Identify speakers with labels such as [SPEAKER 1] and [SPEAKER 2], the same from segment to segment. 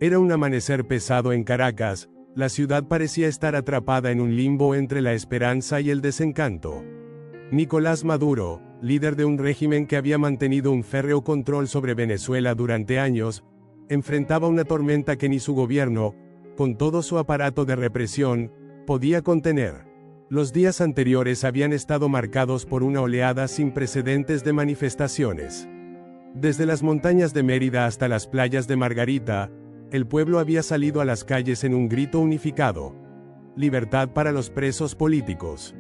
[SPEAKER 1] Era un amanecer pesado en Caracas, la ciudad parecía estar atrapada en un limbo entre la esperanza y el desencanto. Nicolás Maduro, líder de un régimen que había mantenido un férreo control sobre Venezuela durante años, enfrentaba una tormenta que ni su gobierno, con todo su aparato de represión, podía contener. Los días anteriores habían estado marcados por una oleada sin precedentes de manifestaciones. Desde las montañas de Mérida hasta las playas de Margarita, el pueblo había salido a las calles en un grito unificado. Libertad para los presos políticos.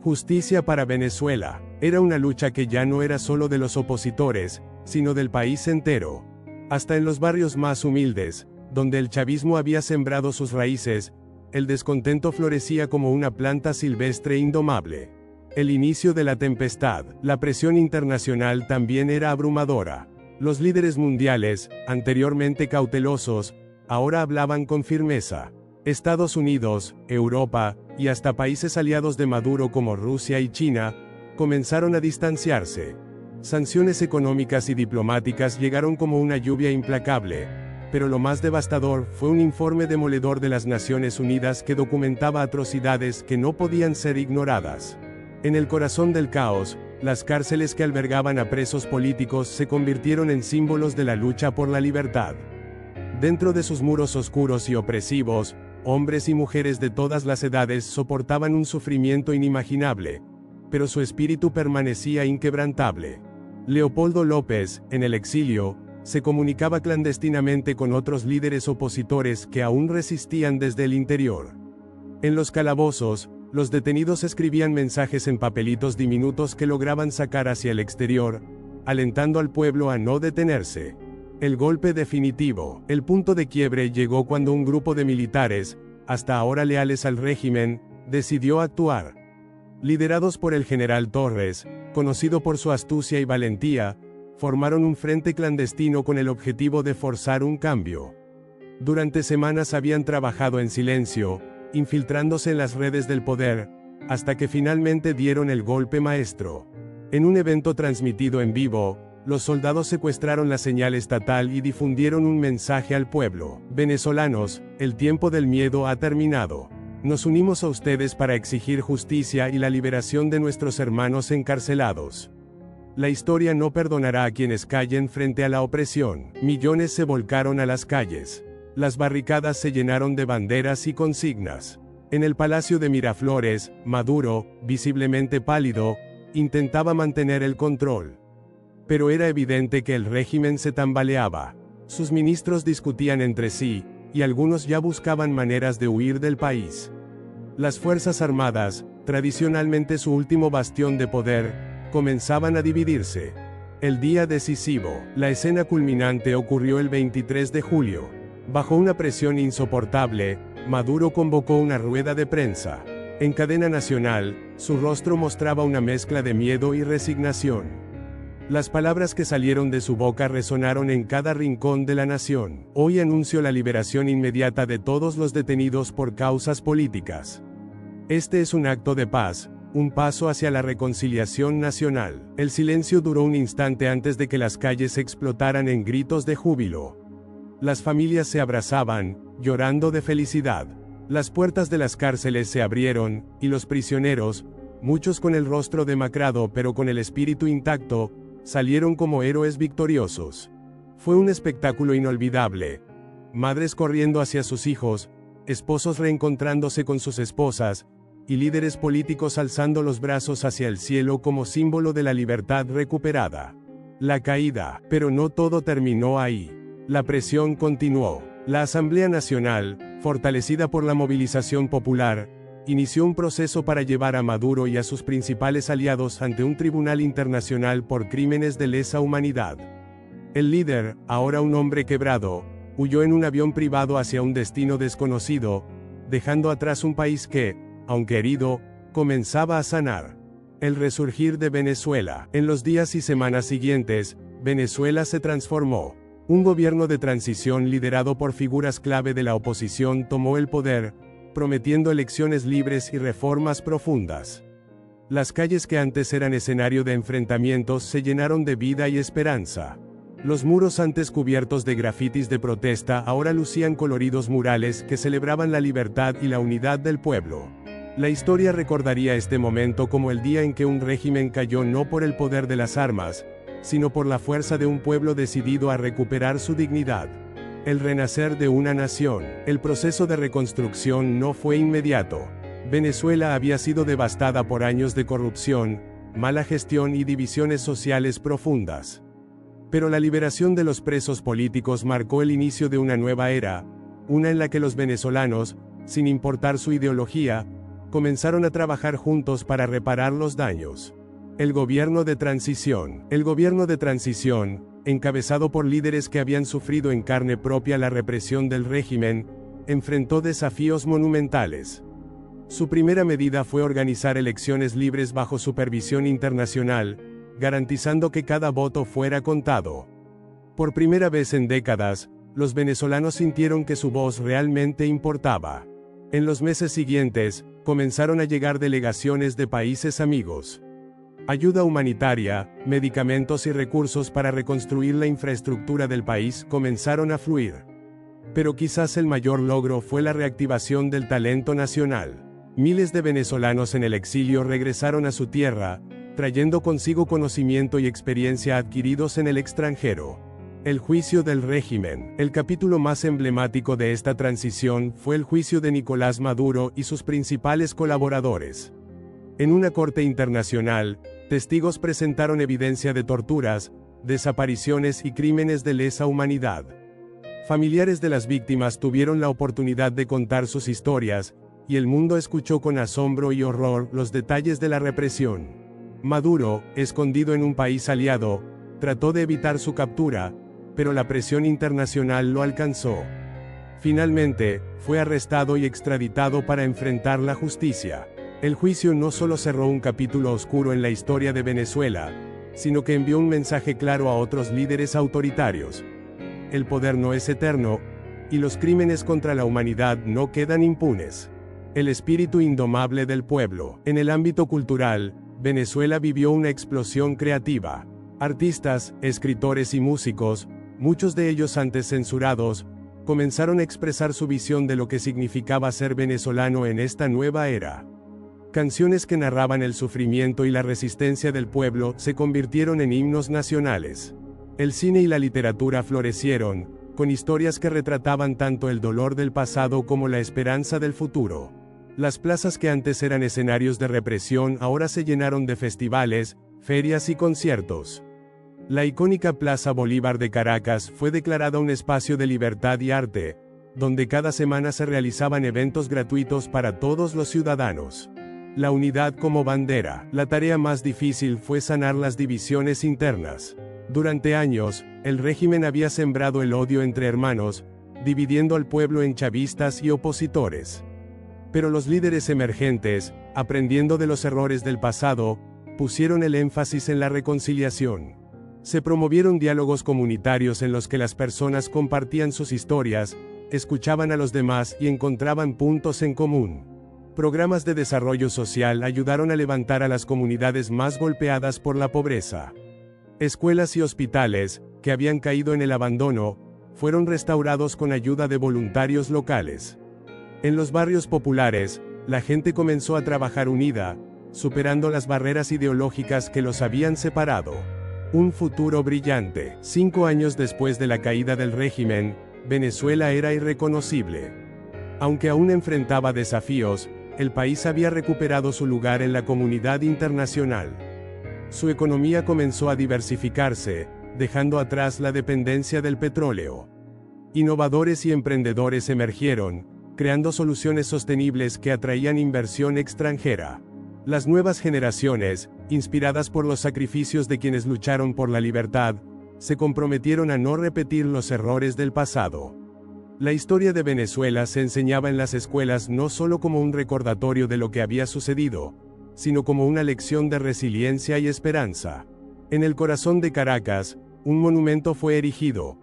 [SPEAKER 1] Justicia para Venezuela. Era una lucha que ya no era solo de los opositores, sino del país entero. Hasta en los barrios más humildes, donde el chavismo había sembrado sus raíces, el descontento florecía como una planta silvestre indomable. El inicio de la tempestad, la presión internacional también era abrumadora. Los líderes mundiales, anteriormente cautelosos, ahora hablaban con firmeza. Estados Unidos, Europa, y hasta países aliados de Maduro como Rusia y China, comenzaron a distanciarse. Sanciones económicas y diplomáticas llegaron como una lluvia implacable, pero lo más devastador fue un informe demoledor de las Naciones Unidas que documentaba atrocidades que no podían ser ignoradas. En el corazón del caos, las cárceles que albergaban a presos políticos se convirtieron en símbolos de la lucha por la libertad. Dentro de sus muros oscuros y opresivos, hombres y mujeres de todas las edades soportaban un sufrimiento inimaginable, pero su espíritu permanecía inquebrantable. Leopoldo López, en el exilio, se comunicaba clandestinamente con otros líderes opositores que aún resistían desde el interior. En los calabozos, los detenidos escribían mensajes en papelitos diminutos que lograban sacar hacia el exterior, alentando al pueblo a no detenerse. El golpe definitivo, el punto de quiebre llegó cuando un grupo de militares, hasta ahora leales al régimen, decidió actuar. Liderados por el general Torres, conocido por su astucia y valentía, formaron un frente clandestino con el objetivo de forzar un cambio. Durante semanas habían trabajado en silencio, infiltrándose en las redes del poder, hasta que finalmente dieron el golpe maestro. En un evento transmitido en vivo, los soldados secuestraron la señal estatal y difundieron un mensaje al pueblo. Venezolanos, el tiempo del miedo ha terminado. Nos unimos a ustedes para exigir justicia y la liberación de nuestros hermanos encarcelados. La historia no perdonará a quienes callen frente a la opresión. Millones se volcaron a las calles. Las barricadas se llenaron de banderas y consignas. En el Palacio de Miraflores, Maduro, visiblemente pálido, intentaba mantener el control. Pero era evidente que el régimen se tambaleaba. Sus ministros discutían entre sí, y algunos ya buscaban maneras de huir del país. Las Fuerzas Armadas, tradicionalmente su último bastión de poder, comenzaban a dividirse. El día decisivo, la escena culminante ocurrió el 23 de julio. Bajo una presión insoportable, Maduro convocó una rueda de prensa. En cadena nacional, su rostro mostraba una mezcla de miedo y resignación. Las palabras que salieron de su boca resonaron en cada rincón de la nación. Hoy anuncio la liberación inmediata de todos los detenidos por causas políticas. Este es un acto de paz, un paso hacia la reconciliación nacional. El silencio duró un instante antes de que las calles explotaran en gritos de júbilo. Las familias se abrazaban, llorando de felicidad. Las puertas de las cárceles se abrieron, y los prisioneros, muchos con el rostro demacrado pero con el espíritu intacto, salieron como héroes victoriosos. Fue un espectáculo inolvidable. Madres corriendo hacia sus hijos, esposos reencontrándose con sus esposas, y líderes políticos alzando los brazos hacia el cielo como símbolo de la libertad recuperada. La caída, pero no todo terminó ahí. La presión continuó. La Asamblea Nacional, fortalecida por la movilización popular, inició un proceso para llevar a Maduro y a sus principales aliados ante un tribunal internacional por crímenes de lesa humanidad. El líder, ahora un hombre quebrado, huyó en un avión privado hacia un destino desconocido, dejando atrás un país que, aunque herido, comenzaba a sanar. El resurgir de Venezuela. En los días y semanas siguientes, Venezuela se transformó. Un gobierno de transición liderado por figuras clave de la oposición tomó el poder, prometiendo elecciones libres y reformas profundas. Las calles que antes eran escenario de enfrentamientos se llenaron de vida y esperanza. Los muros antes cubiertos de grafitis de protesta ahora lucían coloridos murales que celebraban la libertad y la unidad del pueblo. La historia recordaría este momento como el día en que un régimen cayó no por el poder de las armas, sino por la fuerza de un pueblo decidido a recuperar su dignidad. El renacer de una nación. El proceso de reconstrucción no fue inmediato. Venezuela había sido devastada por años de corrupción, mala gestión y divisiones sociales profundas. Pero la liberación de los presos políticos marcó el inicio de una nueva era, una en la que los venezolanos, sin importar su ideología, comenzaron a trabajar juntos para reparar los daños. El gobierno de transición. El gobierno de transición, encabezado por líderes que habían sufrido en carne propia la represión del régimen, enfrentó desafíos monumentales. Su primera medida fue organizar elecciones libres bajo supervisión internacional, garantizando que cada voto fuera contado. Por primera vez en décadas, los venezolanos sintieron que su voz realmente importaba. En los meses siguientes, comenzaron a llegar delegaciones de países amigos. Ayuda humanitaria, medicamentos y recursos para reconstruir la infraestructura del país comenzaron a fluir. Pero quizás el mayor logro fue la reactivación del talento nacional. Miles de venezolanos en el exilio regresaron a su tierra, trayendo consigo conocimiento y experiencia adquiridos en el extranjero. El juicio del régimen. El capítulo más emblemático de esta transición fue el juicio de Nicolás Maduro y sus principales colaboradores. En una corte internacional, testigos presentaron evidencia de torturas, desapariciones y crímenes de lesa humanidad. Familiares de las víctimas tuvieron la oportunidad de contar sus historias, y el mundo escuchó con asombro y horror los detalles de la represión. Maduro, escondido en un país aliado, trató de evitar su captura, pero la presión internacional lo alcanzó. Finalmente, fue arrestado y extraditado para enfrentar la justicia. El juicio no solo cerró un capítulo oscuro en la historia de Venezuela, sino que envió un mensaje claro a otros líderes autoritarios. El poder no es eterno, y los crímenes contra la humanidad no quedan impunes. El espíritu indomable del pueblo. En el ámbito cultural, Venezuela vivió una explosión creativa. Artistas, escritores y músicos, muchos de ellos antes censurados, comenzaron a expresar su visión de lo que significaba ser venezolano en esta nueva era. Canciones que narraban el sufrimiento y la resistencia del pueblo se convirtieron en himnos nacionales. El cine y la literatura florecieron, con historias que retrataban tanto el dolor del pasado como la esperanza del futuro. Las plazas que antes eran escenarios de represión ahora se llenaron de festivales, ferias y conciertos. La icónica Plaza Bolívar de Caracas fue declarada un espacio de libertad y arte, donde cada semana se realizaban eventos gratuitos para todos los ciudadanos. La unidad como bandera. La tarea más difícil fue sanar las divisiones internas. Durante años, el régimen había sembrado el odio entre hermanos, dividiendo al pueblo en chavistas y opositores. Pero los líderes emergentes, aprendiendo de los errores del pasado, pusieron el énfasis en la reconciliación. Se promovieron diálogos comunitarios en los que las personas compartían sus historias, escuchaban a los demás y encontraban puntos en común. Programas de desarrollo social ayudaron a levantar a las comunidades más golpeadas por la pobreza. Escuelas y hospitales, que habían caído en el abandono, fueron restaurados con ayuda de voluntarios locales. En los barrios populares, la gente comenzó a trabajar unida, superando las barreras ideológicas que los habían separado. Un futuro brillante. 5 años después de la caída del régimen, Venezuela era irreconocible. Aunque aún enfrentaba desafíos, el país había recuperado su lugar en la comunidad internacional. Su economía comenzó a diversificarse, dejando atrás la dependencia del petróleo. Innovadores y emprendedores emergieron, creando soluciones sostenibles que atraían inversión extranjera. Las nuevas generaciones, inspiradas por los sacrificios de quienes lucharon por la libertad, se comprometieron a no repetir los errores del pasado. La historia de Venezuela se enseñaba en las escuelas no solo como un recordatorio de lo que había sucedido, sino como una lección de resiliencia y esperanza. En el corazón de Caracas, un monumento fue erigido,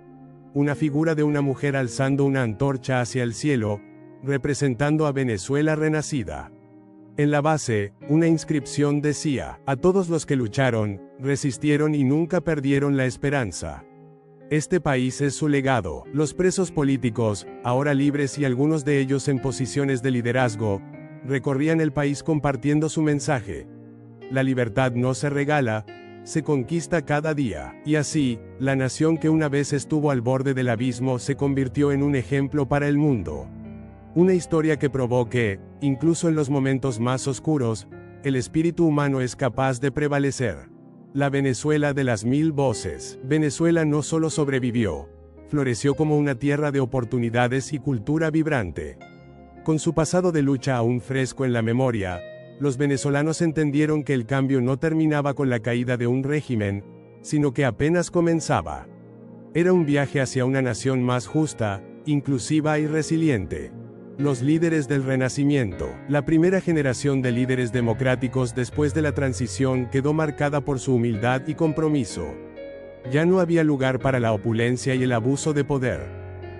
[SPEAKER 1] una figura de una mujer alzando una antorcha hacia el cielo, representando a Venezuela renacida. En la base, una inscripción decía: a todos los que lucharon, resistieron y nunca perdieron la esperanza. Este país es su legado. Los presos políticos, ahora libres y algunos de ellos en posiciones de liderazgo, recorrían el país compartiendo su mensaje. La libertad no se regala, se conquista cada día. Y así, la nación que una vez estuvo al borde del abismo se convirtió en un ejemplo para el mundo. Una historia que probó que, incluso en los momentos más oscuros, el espíritu humano es capaz de prevalecer. La Venezuela de las 1000 voces. Venezuela no solo sobrevivió, floreció como una tierra de oportunidades y cultura vibrante. Con su pasado de lucha aún fresco en la memoria, los venezolanos entendieron que el cambio no terminaba con la caída de un régimen, sino que apenas comenzaba. Era un viaje hacia una nación más justa, inclusiva y resiliente. Los líderes del Renacimiento. La primera generación de líderes democráticos después de la transición quedó marcada por su humildad y compromiso. Ya no había lugar para la opulencia y el abuso de poder.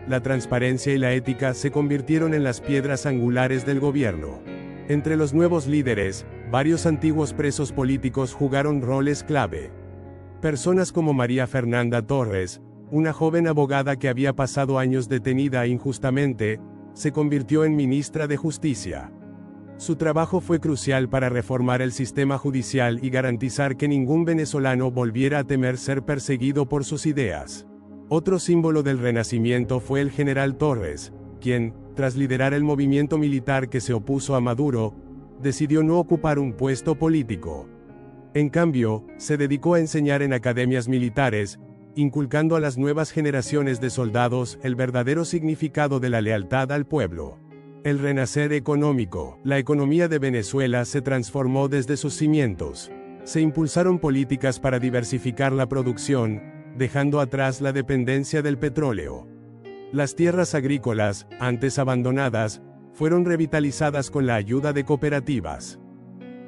[SPEAKER 1] La transparencia y la ética se convirtieron en las piedras angulares del gobierno. Entre los nuevos líderes, varios antiguos presos políticos jugaron roles clave. Personas como María Fernanda Torres, una joven abogada que había pasado años detenida injustamente, se convirtió en ministra de Justicia. Su trabajo fue crucial para reformar el sistema judicial y garantizar que ningún venezolano volviera a temer ser perseguido por sus ideas. Otro símbolo del Renacimiento fue el general Torres, quien, tras liderar el movimiento militar que se opuso a Maduro, decidió no ocupar un puesto político. En cambio, se dedicó a enseñar en academias militares, inculcando a las nuevas generaciones de soldados el verdadero significado de la lealtad al pueblo. El renacer económico. La economía de Venezuela se transformó desde sus cimientos. Se impulsaron políticas para diversificar la producción, dejando atrás la dependencia del petróleo. Las tierras agrícolas, antes abandonadas, fueron revitalizadas con la ayuda de cooperativas.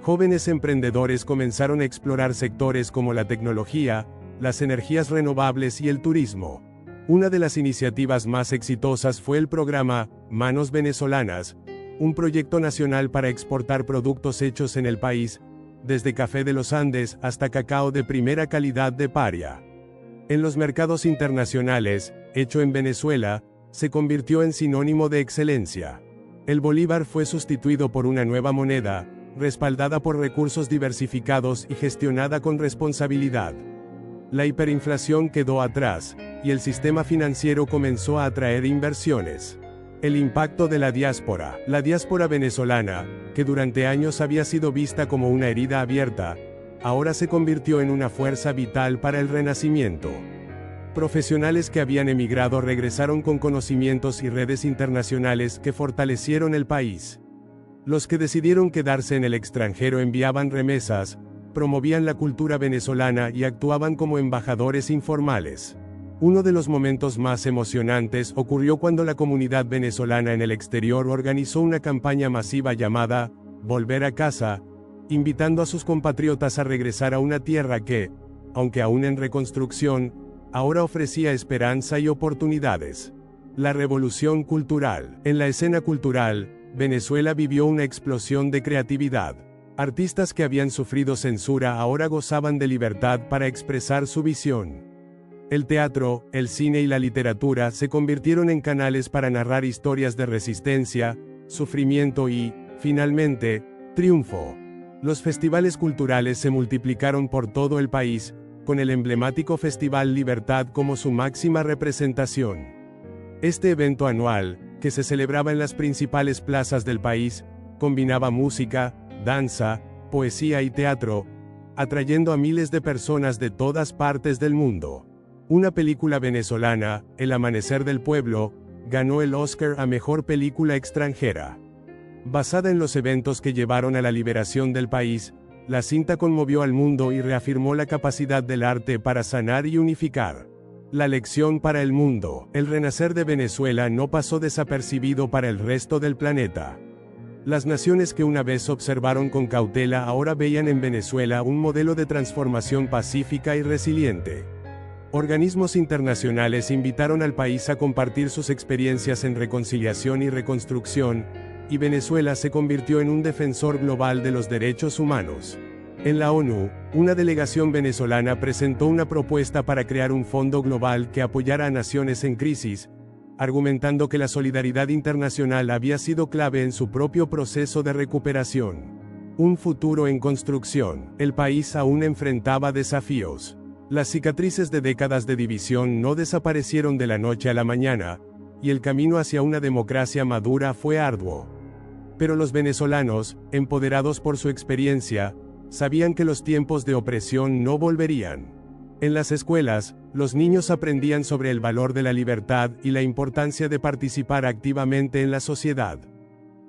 [SPEAKER 1] Jóvenes emprendedores comenzaron a explorar sectores como la tecnología, las energías renovables y el turismo. Una de las iniciativas más exitosas fue el programa Manos Venezolanas, un proyecto nacional para exportar productos hechos en el país, desde café de los Andes hasta cacao de primera calidad de Paria. En los mercados internacionales, hecho en Venezuela, se convirtió en sinónimo de excelencia. El bolívar fue sustituido por una nueva moneda, respaldada por recursos diversificados y gestionada con responsabilidad. La hiperinflación quedó atrás, y el sistema financiero comenzó a atraer inversiones. El impacto de la diáspora. La diáspora venezolana, que durante años había sido vista como una herida abierta, ahora se convirtió en una fuerza vital para el renacimiento. Profesionales que habían emigrado regresaron con conocimientos y redes internacionales que fortalecieron el país. Los que decidieron quedarse en el extranjero enviaban remesas, promovían la cultura venezolana y actuaban como embajadores informales. Uno de los momentos más emocionantes ocurrió cuando la comunidad venezolana en el exterior organizó una campaña masiva llamada Volver a Casa, invitando a sus compatriotas a regresar a una tierra que, aunque aún en reconstrucción, ahora ofrecía esperanza y oportunidades. La revolución cultural. En la escena cultural, Venezuela vivió una explosión de creatividad. Artistas que habían sufrido censura ahora gozaban de libertad para expresar su visión. El teatro, el cine y la literatura se convirtieron en canales para narrar historias de resistencia, sufrimiento y, finalmente, triunfo. Los festivales culturales se multiplicaron por todo el país, con el emblemático Festival Libertad como su máxima representación. Este evento anual, que se celebraba en las principales plazas del país, combinaba música, danza, poesía y teatro, atrayendo a miles de personas de todas partes del mundo. Una película venezolana, El Amanecer del Pueblo, ganó el Oscar a Mejor Película Extranjera. Basada en los eventos que llevaron a la liberación del país, la cinta conmovió al mundo y reafirmó la capacidad del arte para sanar y unificar. La lección para el mundo. El renacer de Venezuela no pasó desapercibido para el resto del planeta. Las naciones que una vez observaron con cautela ahora veían en Venezuela un modelo de transformación pacífica y resiliente. Organismos internacionales invitaron al país a compartir sus experiencias en reconciliación y reconstrucción, y Venezuela se convirtió en un defensor global de los derechos humanos. En la ONU, una delegación venezolana presentó una propuesta para crear un fondo global que apoyara a naciones en crisis, argumentando que la solidaridad internacional había sido clave en su propio proceso de recuperación. Un futuro en construcción. El país aún enfrentaba desafíos. Las cicatrices de décadas de división no desaparecieron de la noche a la mañana, y el camino hacia una democracia madura fue arduo. Pero los venezolanos, empoderados por su experiencia, sabían que los tiempos de opresión no volverían. En las escuelas, los niños aprendían sobre el valor de la libertad y la importancia de participar activamente en la sociedad.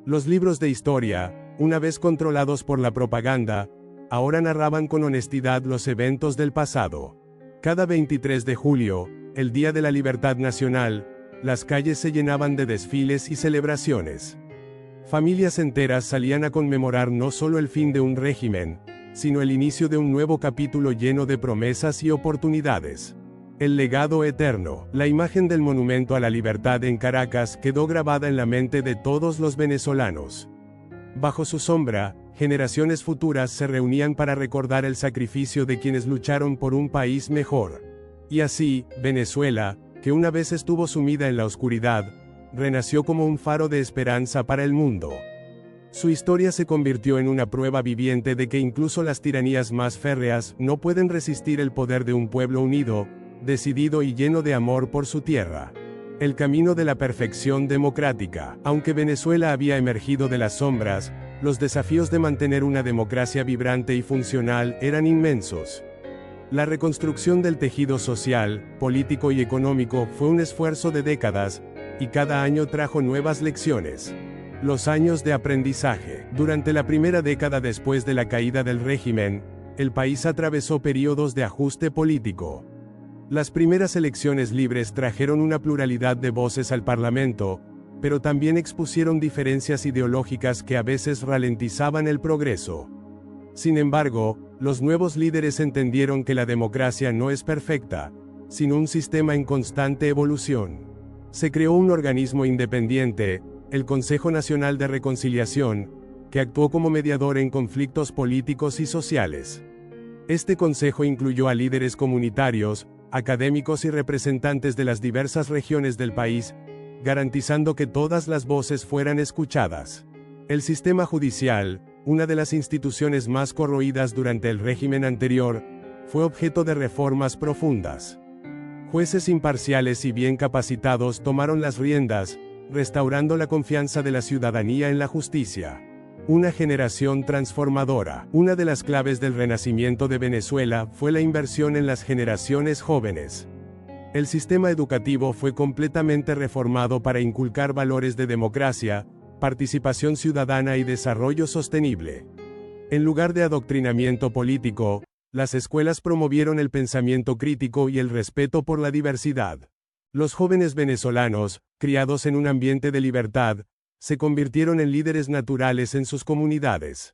[SPEAKER 1] Los libros de historia, una vez controlados por la propaganda, ahora narraban con honestidad los eventos del pasado. Cada 23 de julio, el Día de la Libertad Nacional, las calles se llenaban de desfiles y celebraciones. Familias enteras salían a conmemorar no solo el fin de un régimen, sino el inicio de un nuevo capítulo lleno de promesas y oportunidades. El legado eterno. La imagen del Monumento a la Libertad en Caracas quedó grabada en la mente de todos los venezolanos. Bajo su sombra, generaciones futuras se reunían para recordar el sacrificio de quienes lucharon por un país mejor. Y así, Venezuela, que una vez estuvo sumida en la oscuridad, renació como un faro de esperanza para el mundo. Su historia se convirtió en una prueba viviente de que incluso las tiranías más férreas no pueden resistir el poder de un pueblo unido, decidido y lleno de amor por su tierra. El camino de la perfección democrática. Aunque Venezuela había emergido de las sombras, los desafíos de mantener una democracia vibrante y funcional eran inmensos. La reconstrucción del tejido social, político y económico fue un esfuerzo de décadas, y cada año trajo nuevas lecciones. Los años de aprendizaje. Durante la primera década después de la caída del régimen, el país atravesó periodos de ajuste político. Las primeras elecciones libres trajeron una pluralidad de voces al Parlamento, pero también expusieron diferencias ideológicas que a veces ralentizaban el progreso. Sin embargo, los nuevos líderes entendieron que la democracia no es perfecta, sino un sistema en constante evolución. Se creó un organismo independiente, el Consejo Nacional de Reconciliación, que actuó como mediador en conflictos políticos y sociales. Este consejo incluyó a líderes comunitarios, académicos y representantes de las diversas regiones del país, garantizando que todas las voces fueran escuchadas. El sistema judicial, una de las instituciones más corroídas durante el régimen anterior, fue objeto de reformas profundas. Jueces imparciales y bien capacitados tomaron las riendas, restaurando la confianza de la ciudadanía en la justicia. Una generación transformadora. Una de las claves del renacimiento de Venezuela fue la inversión en las generaciones jóvenes. El sistema educativo fue completamente reformado para inculcar valores de democracia, participación ciudadana y desarrollo sostenible. En lugar de adoctrinamiento político, las escuelas promovieron el pensamiento crítico y el respeto por la diversidad. Los jóvenes venezolanos, criados en un ambiente de libertad, se convirtieron en líderes naturales en sus comunidades.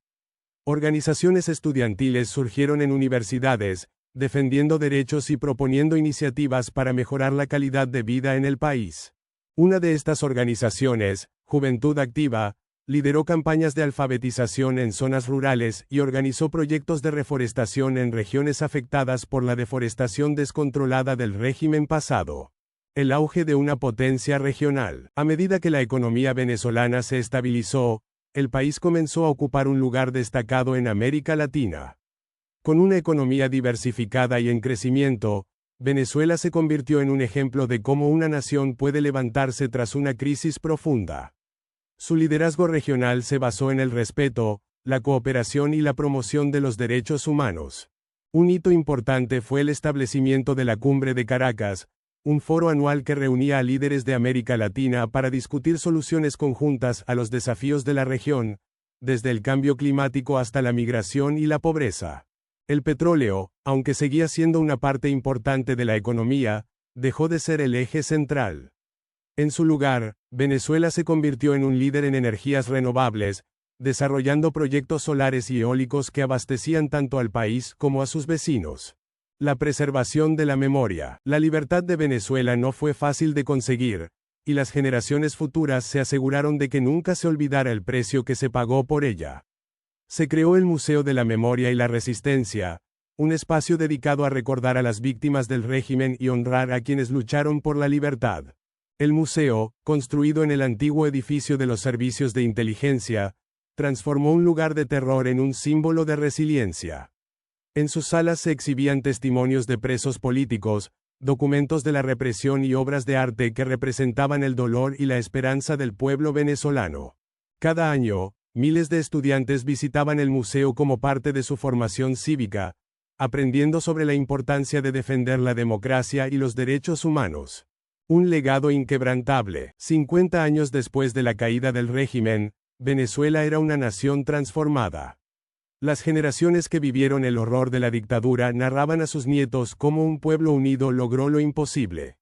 [SPEAKER 1] Organizaciones estudiantiles surgieron en universidades, defendiendo derechos y proponiendo iniciativas para mejorar la calidad de vida en el país. Una de estas organizaciones, Juventud Activa, lideró campañas de alfabetización en zonas rurales y organizó proyectos de reforestación en regiones afectadas por la deforestación descontrolada del régimen pasado. El auge de una potencia regional. A medida que la economía venezolana se estabilizó, el país comenzó a ocupar un lugar destacado en América Latina. Con una economía diversificada y en crecimiento, Venezuela se convirtió en un ejemplo de cómo una nación puede levantarse tras una crisis profunda. Su liderazgo regional se basó en el respeto, la cooperación y la promoción de los derechos humanos. Un hito importante fue el establecimiento de la Cumbre de Caracas, un foro anual que reunía a líderes de América Latina para discutir soluciones conjuntas a los desafíos de la región, desde el cambio climático hasta la migración y la pobreza. El petróleo, aunque seguía siendo una parte importante de la economía, dejó de ser el eje central. En su lugar, Venezuela se convirtió en un líder en energías renovables, desarrollando proyectos solares y eólicos que abastecían tanto al país como a sus vecinos. La preservación de la memoria. La libertad de Venezuela no fue fácil de conseguir, y las generaciones futuras se aseguraron de que nunca se olvidara el precio que se pagó por ella. Se creó el Museo de la Memoria y la Resistencia, un espacio dedicado a recordar a las víctimas del régimen y honrar a quienes lucharon por la libertad. El museo, construido en el antiguo edificio de los servicios de inteligencia, transformó un lugar de terror en un símbolo de resiliencia. En sus salas se exhibían testimonios de presos políticos, documentos de la represión y obras de arte que representaban el dolor y la esperanza del pueblo venezolano. Cada año, miles de estudiantes visitaban el museo como parte de su formación cívica, aprendiendo sobre la importancia de defender la democracia y los derechos humanos. Un legado inquebrantable. 50 años después de la caída del régimen, Venezuela era una nación transformada. Las generaciones que vivieron el horror de la dictadura narraban a sus nietos cómo un pueblo unido logró lo imposible.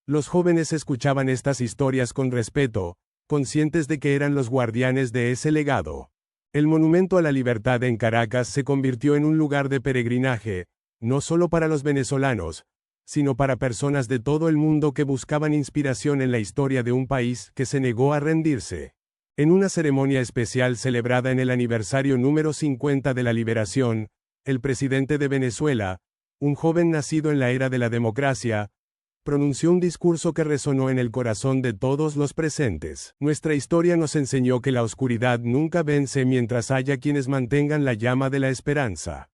[SPEAKER 1] Los jóvenes escuchaban estas historias con respeto, conscientes de que eran los guardianes de ese legado. El Monumento a la Libertad en Caracas se convirtió en un lugar de peregrinaje, no solo para los venezolanos, sino para personas de todo el mundo que buscaban inspiración en la historia de un país que se negó a rendirse. En una ceremonia especial celebrada en el aniversario número 50 de la liberación, el presidente de Venezuela, un joven nacido en la era de la democracia, pronunció un discurso que resonó en el corazón de todos los presentes. Nuestra historia nos enseñó que la oscuridad nunca vence mientras haya quienes mantengan la llama de la esperanza.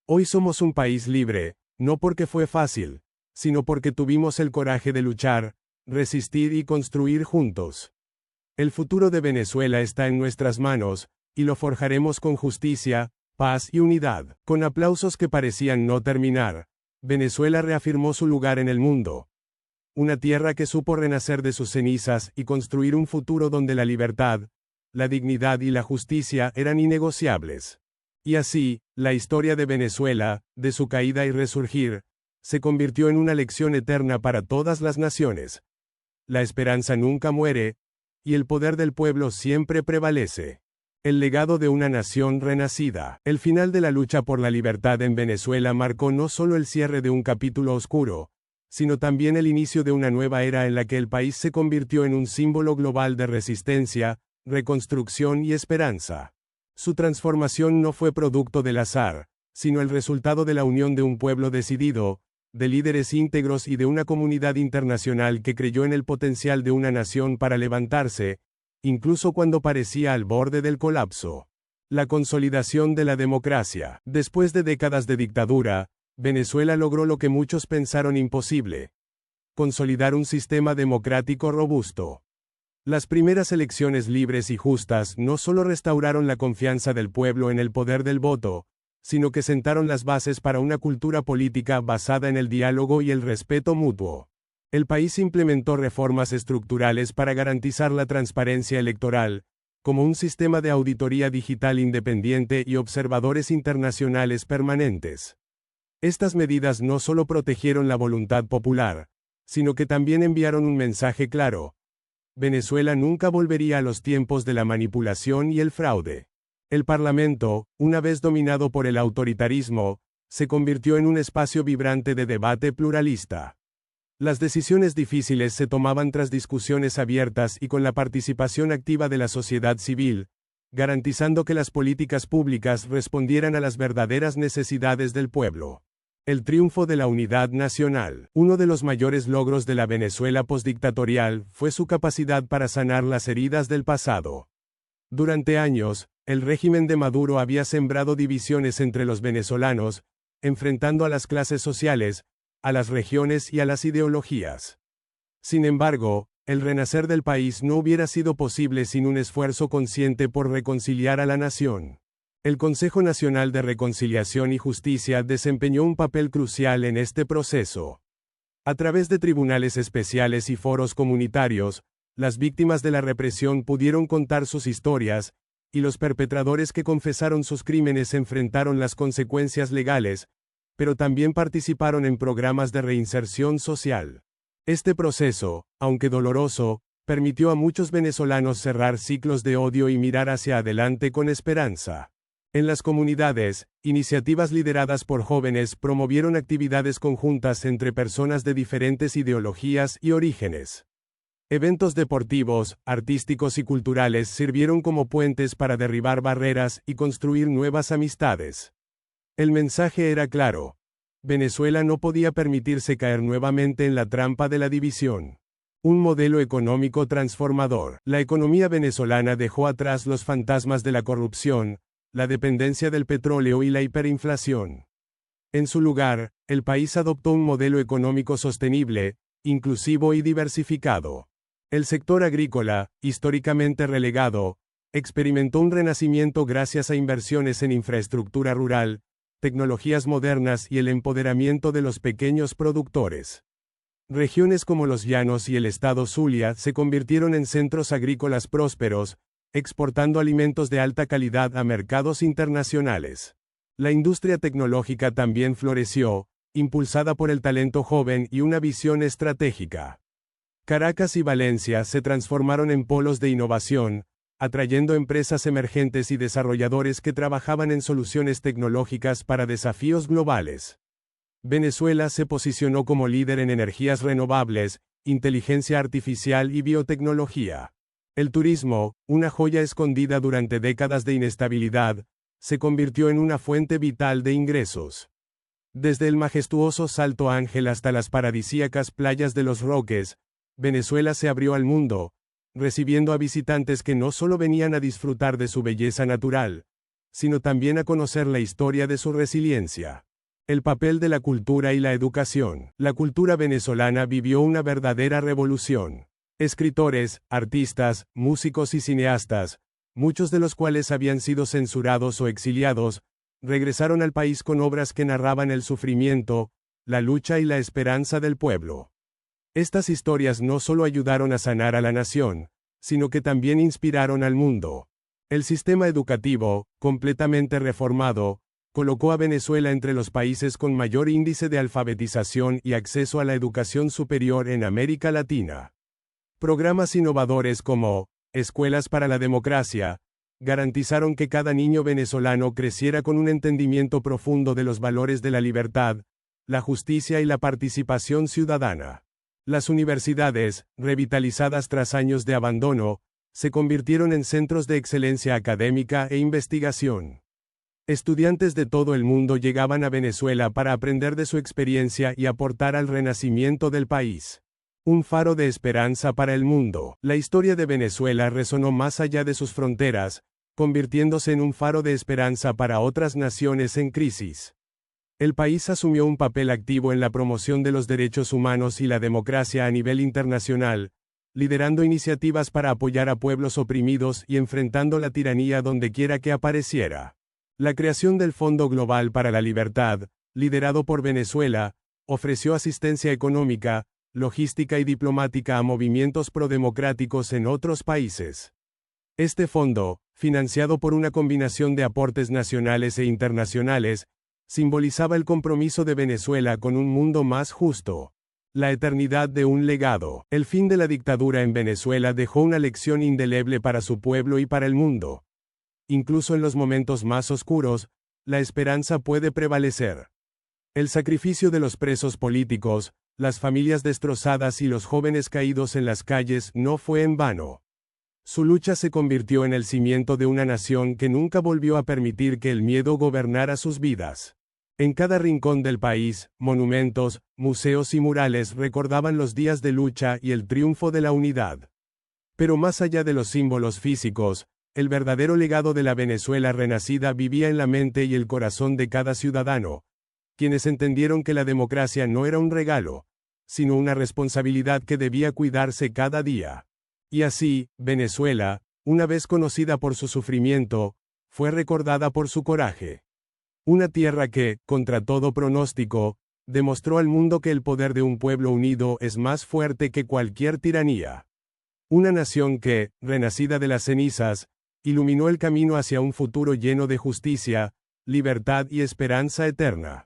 [SPEAKER 1] Hoy somos un país libre, no porque fue fácil, sino porque tuvimos el coraje de luchar, resistir y construir juntos. El futuro de Venezuela está en nuestras manos, y lo forjaremos con justicia, paz y unidad. Con aplausos que parecían no terminar, Venezuela reafirmó su lugar en el mundo. Una tierra que supo renacer de sus cenizas y construir un futuro donde la libertad, la dignidad y la justicia eran innegociables. Y así, la historia de Venezuela, de su caída y resurgir, se convirtió en una lección eterna para todas las naciones. La esperanza nunca muere, y el poder del pueblo siempre prevalece. El legado de una nación renacida. El final de la lucha por la libertad en Venezuela marcó no solo el cierre de un capítulo oscuro, sino también el inicio de una nueva era en la que el país se convirtió en un símbolo global de resistencia, reconstrucción y esperanza. Su transformación no fue producto del azar, sino el resultado de la unión de un pueblo decidido, de líderes íntegros y de una comunidad internacional que creyó en el potencial de una nación para levantarse, incluso cuando parecía al borde del colapso. La consolidación de la democracia. Después de décadas de dictadura, Venezuela logró lo que muchos pensaron imposible: consolidar un sistema democrático robusto. Las primeras elecciones libres y justas no solo restauraron la confianza del pueblo en el poder del voto, sino que sentaron las bases para una cultura política basada en el diálogo y el respeto mutuo. El país implementó reformas estructurales para garantizar la transparencia electoral, como un sistema de auditoría digital independiente y observadores internacionales permanentes. Estas medidas no solo protegieron la voluntad popular, sino que también enviaron un mensaje claro: Venezuela nunca volvería a los tiempos de la manipulación y el fraude. El Parlamento, una vez dominado por el autoritarismo, se convirtió en un espacio vibrante de debate pluralista. Las decisiones difíciles se tomaban tras discusiones abiertas y con la participación activa de la sociedad civil, garantizando que las políticas públicas respondieran a las verdaderas necesidades del pueblo. El triunfo de la unidad nacional. Uno de los mayores logros de la Venezuela postdictatorial fue su capacidad para sanar las heridas del pasado. Durante años, el régimen de Maduro había sembrado divisiones entre los venezolanos, enfrentando a las clases sociales, a las regiones y a las ideologías. Sin embargo, el renacer del país no hubiera sido posible sin un esfuerzo consciente por reconciliar a la nación. El Consejo Nacional de Reconciliación y Justicia desempeñó un papel crucial en este proceso. A través de tribunales especiales y foros comunitarios, las víctimas de la represión pudieron contar sus historias, y los perpetradores que confesaron sus crímenes enfrentaron las consecuencias legales, pero también participaron en programas de reinserción social. Este proceso, aunque doloroso, permitió a muchos venezolanos cerrar ciclos de odio y mirar hacia adelante con esperanza. En las comunidades, iniciativas lideradas por jóvenes promovieron actividades conjuntas entre personas de diferentes ideologías y orígenes. Eventos deportivos, artísticos y culturales sirvieron como puentes para derribar barreras y construir nuevas amistades. El mensaje era claro. Venezuela no podía permitirse caer nuevamente en la trampa de la división. Un modelo económico transformador. La economía venezolana dejó atrás los fantasmas de la corrupción, la dependencia del petróleo y la hiperinflación. En su lugar, el país adoptó un modelo económico sostenible, inclusivo y diversificado. El sector agrícola, históricamente relegado, experimentó un renacimiento gracias a inversiones en infraestructura rural, tecnologías modernas y el empoderamiento de los pequeños productores. Regiones como los Llanos y el estado Zulia se convirtieron en centros agrícolas prósperos, exportando alimentos de alta calidad a mercados internacionales. La industria tecnológica también floreció, impulsada por el talento joven y una visión estratégica. Caracas y Valencia se transformaron en polos de innovación, atrayendo empresas emergentes y desarrolladores que trabajaban en soluciones tecnológicas para desafíos globales. Venezuela se posicionó como líder en energías renovables, inteligencia artificial y biotecnología. El turismo, una joya escondida durante décadas de inestabilidad, se convirtió en una fuente vital de ingresos. Desde el majestuoso Salto Ángel hasta las paradisíacas playas de Los Roques, Venezuela se abrió al mundo, recibiendo a visitantes que no solo venían a disfrutar de su belleza natural, sino también a conocer la historia de su resiliencia. El papel de la cultura y la educación. La cultura venezolana vivió una verdadera revolución. Escritores, artistas, músicos y cineastas, muchos de los cuales habían sido censurados o exiliados, regresaron al país con obras que narraban el sufrimiento, la lucha y la esperanza del pueblo. Estas historias no solo ayudaron a sanar a la nación, sino que también inspiraron al mundo. El sistema educativo, completamente reformado, colocó a Venezuela entre los países con mayor índice de alfabetización y acceso a la educación superior en América Latina. Programas innovadores como Escuelas para la Democracia garantizaron que cada niño venezolano creciera con un entendimiento profundo de los valores de la libertad, la justicia y la participación ciudadana. Las universidades, revitalizadas tras años de abandono, se convirtieron en centros de excelencia académica e investigación. Estudiantes de todo el mundo llegaban a Venezuela para aprender de su experiencia y aportar al renacimiento del país. Un faro de esperanza para el mundo. La historia de Venezuela resonó más allá de sus fronteras, convirtiéndose en un faro de esperanza para otras naciones en crisis. El país asumió un papel activo en la promoción de los derechos humanos y la democracia a nivel internacional, liderando iniciativas para apoyar a pueblos oprimidos y enfrentando la tiranía donde quiera que apareciera. La creación del Fondo Global para la Libertad, liderado por Venezuela, ofreció asistencia económica, logística y diplomática a movimientos prodemocráticos en otros países. Este fondo, financiado por una combinación de aportes nacionales e internacionales, simbolizaba el compromiso de Venezuela con un mundo más justo. La eternidad de un legado. El fin de la dictadura en Venezuela dejó una lección indeleble para su pueblo y para el mundo. Incluso en los momentos más oscuros, la esperanza puede prevalecer. El sacrificio de los presos políticos, las familias destrozadas y los jóvenes caídos en las calles no fue en vano. Su lucha se convirtió en el cimiento de una nación que nunca volvió a permitir que el miedo gobernara sus vidas. En cada rincón del país, monumentos, museos y murales recordaban los días de lucha y el triunfo de la unidad. Pero más allá de los símbolos físicos, el verdadero legado de la Venezuela renacida vivía en la mente y el corazón de cada ciudadano, quienes entendieron que la democracia no era un regalo, sino una responsabilidad que debía cuidarse cada día. Y así, Venezuela, una vez conocida por su sufrimiento, fue recordada por su coraje. Una tierra que, contra todo pronóstico, demostró al mundo que el poder de un pueblo unido es más fuerte que cualquier tiranía. Una nación que, renacida de las cenizas, iluminó el camino hacia un futuro lleno de justicia, libertad y esperanza eterna.